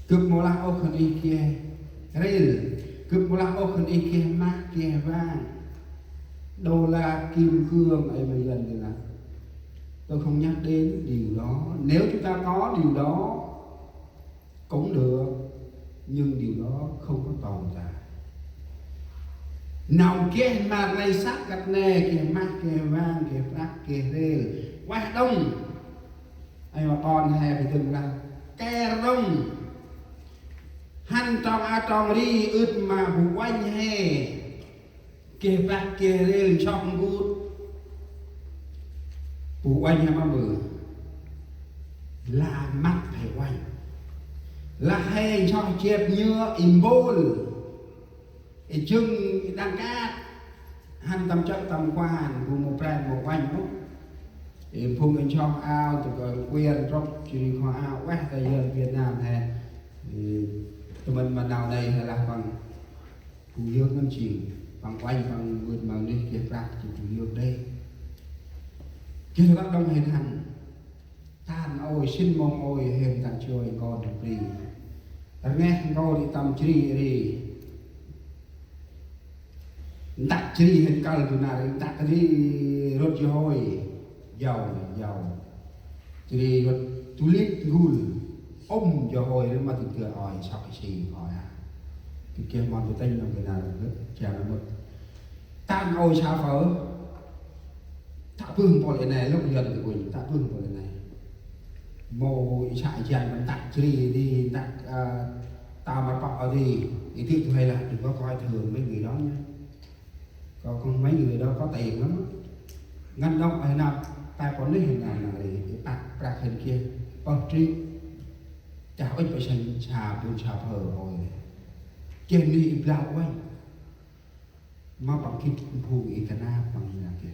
cướp mô la ô khẩn y kia rêu cướp mô la ô khẩn y kia mát kia vang đô la kim cương ấy bây giờ thì là tôi không nhắc đến điều đó. Nếu chúng ta có điều đó cũng được, nhưng điều đó không có tồn tại. Nào kia mà này sắc gặt nè kia mát kia vang kia phát kia rêu quá đông ai mà con hè phải từng là ke đông hắn trong a trong đi ướt mà vụ quanh hè kia phát kia rêu trong gút vụ quanh hè mà bự là mắt phải quanh là hè trong chẹp nhựa im bồn chưng đang cát hắn tầm chất tầm qua hẳn của một brand một quanh đó phung in trong ao từ cái quyền trong chỉ có ao quét tại giờ Việt Nam này tụi mình mà nào đây hay là bằng chủ yếu ngân chỉ bằng quanh bằng vượt bằng đi kia ra chỉ chủ yếu đây kia các đông hình hẳn than ôi xin mong ôi hình tặng chơi con được đi ta nghe con đi tầm chi đi đặt chi hình cao từ nào đặt đi rốt cho hồi giàu thì rồi tulip gul cho hồi mà từ từ ỏi sau cái gì hỏi cái kia mòn cái tên là cái nào nữa chả là một tan ôi sao phở tạ vương bỏ lại này lúc gần thì quỳnh tạ vương bỏ lại này mồ chạy chàng mình đặt đi đặt tao mà bọ đi tiếp hay là đừng có coi thường mấy người đó nhé, còn mấy người đó có tiền lắm ngăn đông hay nào ta có lấy hình ảnh này để bạc hình kia tri chào ích phải xem trà buồn trà phở rồi kiếm đi im lặng quay mà bằng cái phùng ý cái na bằng là kia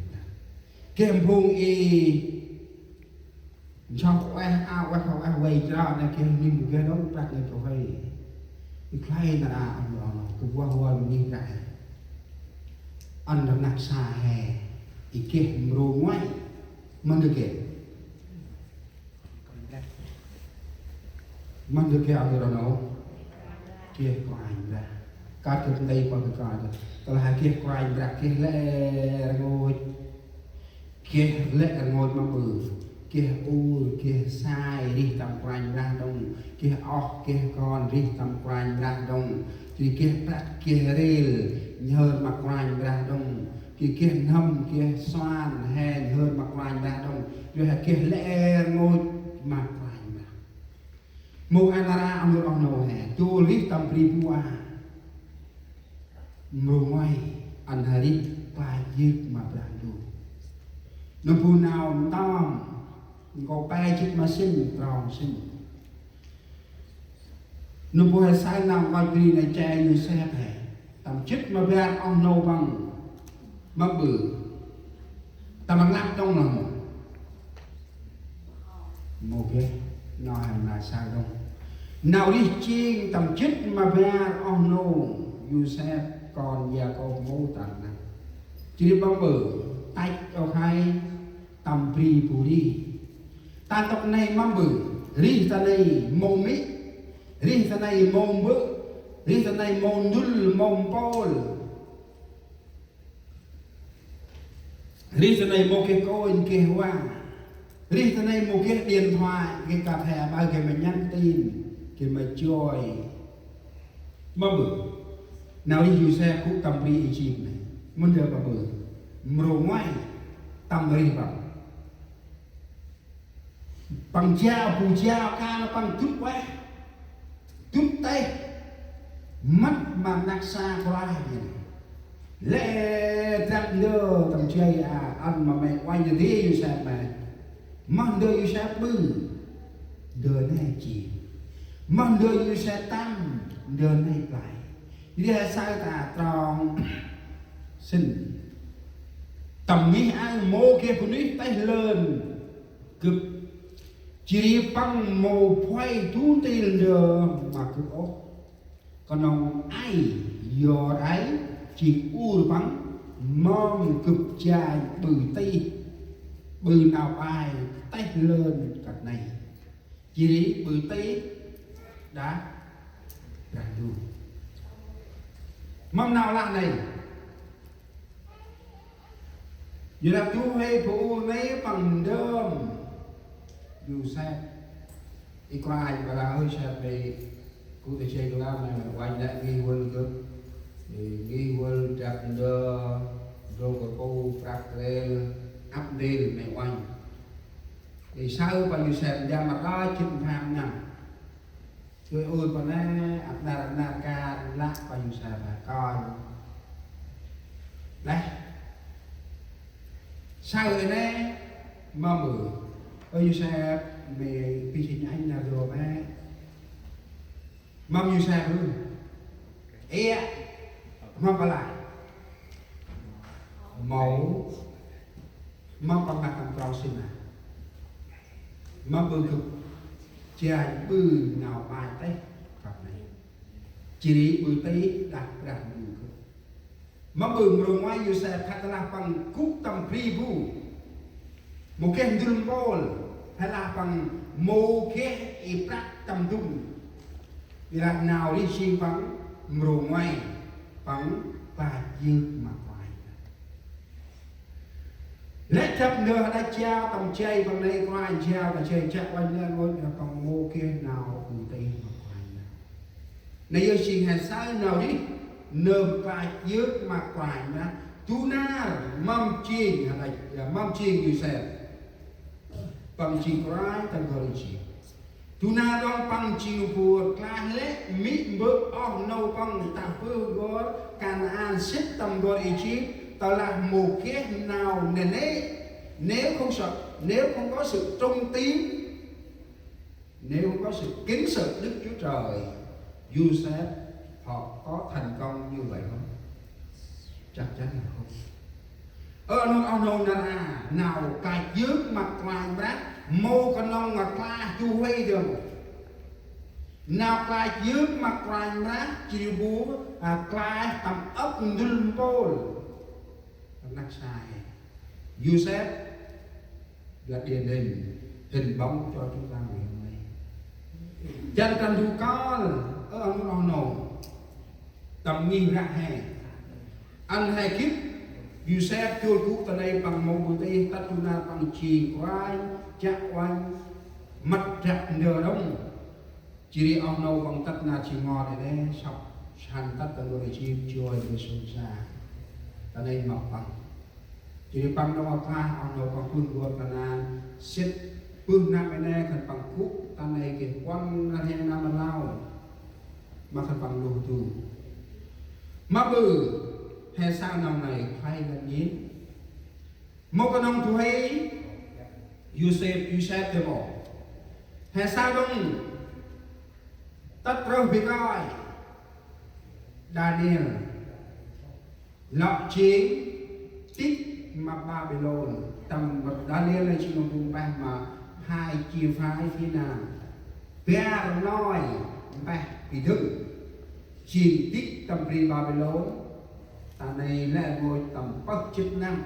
kiếm phùng ý trong quay ao quay không ao quay ra này kia nhìn cái đó bạc lên cho quay cái khai là ăn rồi cứ qua mình đi lại ăn được nặng xa hè ý kia rồi ngoài mình được kể mình được kể ở đâu kia có anh ra các cái đây qua cái coi rồi còn hai kia có anh ra kia lẹ ngồi kia lẹ ngồi mà bự kia u kia sai đi tầm quanh ra đông kia óc kia con đi tầm quanh ra đông thì kia bạc kia rêu nhờ mặt quanh ra đông kia nâm kia xoan hèn hơn mặt quanh ra đông rồi kia lẽ ngôi mặt quanh ra một anh ra ông được ông nô hè tu lít tâm pri bua ngồi ngoài anh hari bài dứt mà làm đủ nó phù nào tao có bài dứt mà sinh tròn sinh nó phù hay sai nào coi pri này che như xe hè tầm chích mà về ông nô bằng mà bự ta bằng lắp trong lòng một cái nói là sao đâu nào đi chiên tầm chích mà về ông nô Yusef còn già con mô tặng này chỉ đi bằng bự tách cho hai tầm pri phù đi ta tộc này mà bự ri ta này mồm mít ri ta này mồm bự ri ta này mồm đul mồm pol ri này một cái coi kia hoa ri này một cái điện thoại cái cà phê bao cái mình nhắn tin cái mình chơi mà bự nào đi dù xe cũng tầm đi chìm này muốn được mà bự mồ ngoài tầm đi bằng treo phù treo ca nó bằng chút quá chút tay mắt mà nạc xa qua này lẽ rằng đưa tầm chơi ăn mà mẹ quay như thế như sao mà đưa như sao bự đưa này chỉ mà đưa như sao tăng đưa này lại đi là sao ta tròn xin tầm nghĩ ai mô kia phụ nữ tay lớn cực chỉ bằng mô quay thú tiền đưa mà cứ ốp còn ông ai giờ đấy chỉ u vắng mong cực dài bự tây bự nào ai tay lên cật này chỉ bự tây đã Randu mâm nào lạ này dù là chú hay phụ lấy bằng đơm dù xe đi qua ai và là hơi xe về cụ thể chơi của làm này quanh lại ghi quân cơ ghi quân trạc đơ rồi có cô trạc lên áp đi này quanh thì sau bao nhiêu xe ra mặt đó chừng tham nhầm tôi ơi còn nè áp đà ca lạ bao nhiêu xe là coi đây sao rồi nè mà mở bao nhiêu xe về cái gì anh là rồi mà mâm như xe luôn e mâm còn lại mẫu mâm bằng mặt bằng tròn xin à mâm bự cực chài bự nào bài tay cặp này chỉ đi bự tay đặt bự cực mâm bự rồi ngoài như xe thật là bằng cúc tầm pri vu một cái hình dung bol hay là bằng mô cái y prát tầm dung vì là nào đi xin bằng rồi ngoài bằng và dư mà ngoài lẽ chấp nữa đã treo tầm chay bằng đây có ai treo và chơi chắc quanh lên luôn là bằng mô kia nào từ tây mà ngoài này giờ xin hẹn sai nào đi nơm và dư mà ngoài nha tu na mâm chiên là mâm chiên như xem bằng chỉ quái tăng gọi chỉ tu na dong bằng chỉ buộc la lệ mít bước ong nâu bằng ta phương gót can an xích tầm gọi chỉ ta là một cái nào nền ấy nếu không sợ nếu không có sự trung tín nếu không có sự kính sợ Đức Chúa Trời Giuse họ có thành công như vậy không? Chắc chắn là không. Nào cài dước mặt ngoài bác mô con nông mà qua chu huy được nào cài dước mặt ngoài bác chỉ bố cài tầm ấp dùm bố nắc sai Giuse là điển hình bóng cho chúng ta ngày hôm nay chân cần thu con tầm nghi ra hè ăn hai kiếp Giuse chua cúc tại đây bằng một bữa tây tắt tu na bằng chì quay chặt quanh mặt chặt nửa đông chỉ đi ông nâu bằng tắt na chỉ ngò để đây sọc sàn tắt tận đôi chim chui về sông xa tại đây mọc bằng chỉ đi bằng đâu qua ông nâu bằng phun ruột tại na xếp phương nam bên đây cần bằng cúc tại này cái quăng là hen nam lao mà cần bằng đồ tù mà bự hay sao nào này hay là nhín một con ông thu hay Giuse được bỏ hay sao đông tất rồi bị coi Daniel lọ chiến tích mà Babylon tầm Daniel này chỉ một vùng bang mà hai chia phái phía nào Pierre nói bang thì thức chiến tích tầm pri Babylon ta này là ngồi tầm bậc chức năng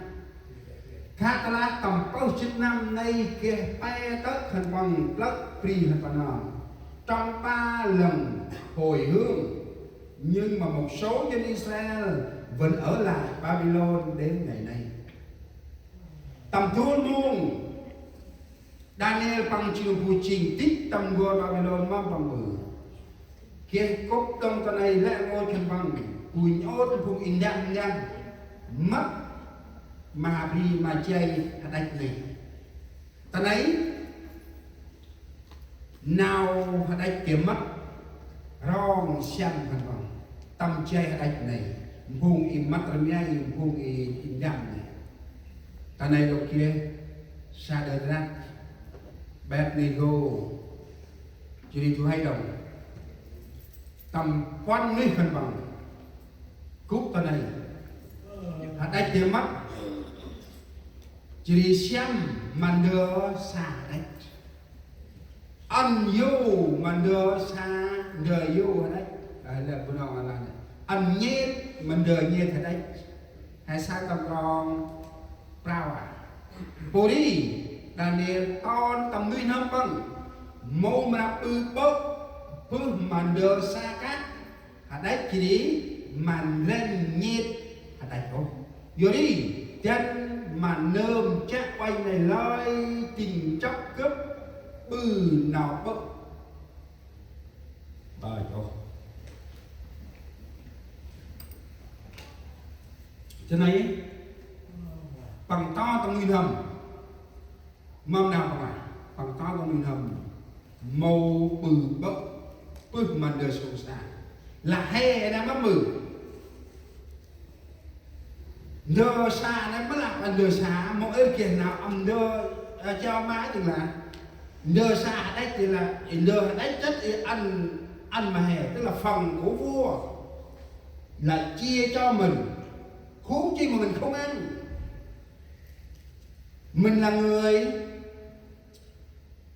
khác là tầm bậc chức năng này kia tay tất thành bằng lắc pri thành bằng trong 3 lần hồi hương nhưng mà một số dân Israel vẫn ở lại Babylon đến ngày nay tầm thôn muôn Daniel bằng chiều vụ trình tích tầm vua Babylon mang bằng bự kia cốc đông ta này là ngồi thành bằng cùi nhốt vùng in đăng đăng mất mà vì mà chơi đạch này ta đấy nào đạch kiếm mất rong xem phần bằng tâm chơi đạch này vùng im mất rồi ngay vùng in đăng này ta này đầu kia xa đời ra bẹt này go chỉ đi thu hay đồng tầm quan lý phần bằng cúc ta này đạch kiếm mất chỉ đi xem mà đưa xa đạch ăn vô mà đưa xa đưa vô ở đấy là bữa nào là này ăn nhét mình đưa nhét ở đấy hay sao tầm con prao à bố đi Daniel con tầm nuôi năm bằng mô mà ư bốc phương mà đưa xa cát đấy chỉ đi mà lên nhiệt đấy thôi giờ đi chân mà nơm chắc quay này lôi tình chóc cướp bừ nào bốc bài thôi cho này bằng to trong nguyên hầm mâm nào bằng lại bằng to trong nguyên hầm màu bừ bốc bực mà đời sâu xa là hè đã mất mừ đời xa nó mới là đời xa một ơn kiện nào ông đời cho mãi thì là đời xa đấy thì là đời đấy chất thì ăn mà hè tức là phần của vua là chia cho mình huống chi mà mình không ăn mình là người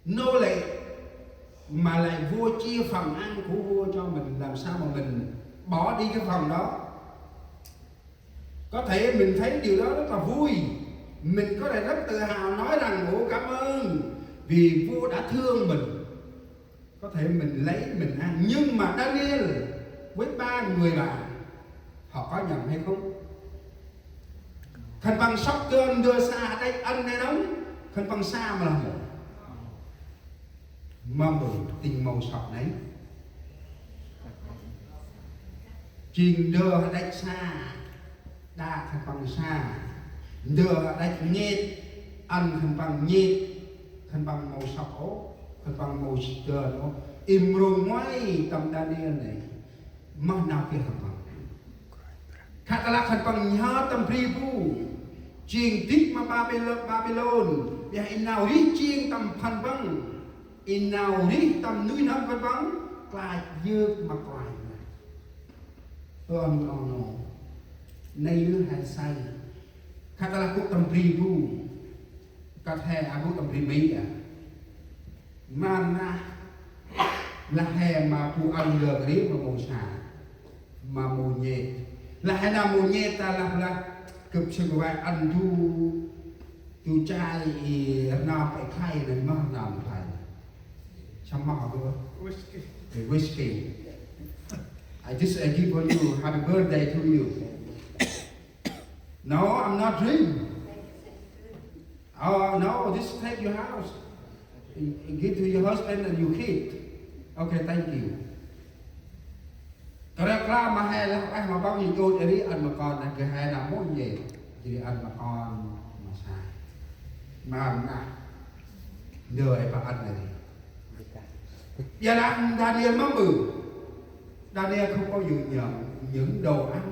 nô lệ mà lại vua chia phần ăn của vua cho mình làm sao mà mình bỏ đi cái phần đó. Có thể mình thấy điều đó rất là vui, mình có thể rất tự hào nói rằng ủa cảm ơn vì vua đã thương mình, có thể mình lấy mình ăn. Nhưng mà Daniel với 3 người bạn họ có nhận hay không? Khăn bằng sóc cơn đưa xa đây ăn này nóng khăn bằng xa mà là một mà mừng tình màu sọc đấy trình đưa đánh xa đa khăn bằng xa đưa đánh nhét ăn khăn bằng nhét khăn bằng màu sọc ố khăn bằng màu sờ nó im rung ngoái tầm Daniel này mà nào kia khăn bằng khát là khăn bằng nhớ tầm Privu chiêng tích mà Babylon để in nào đi chiêng tầm phần băng in nào đi tầm núi năm phần băng lại dược mà lại no nay lứa hai say khát là cũng tầm Privu có thể cũng tầm Privu à mà là hè mà phụ ăn được đấy mà màu xả mà màu nhẹ là hay là màu nhẹ ta làm là cực sự của bạn ăn chu trai nào phải khai này mà nào phải xong mà học được whisky I just give for you happy birthday to you. No, I'm not drinking. Oh no, just take your house give to your husband and your kid. Okay, thank you. Karena mahal lah, mà bao nhiêu tôi đi ăn mà còn là cái hai là món gì thì ăn mà còn mà sai mà đời và ăn này giờ là Daniel mắm bự Daniel không bao giờ nhận những đồ ăn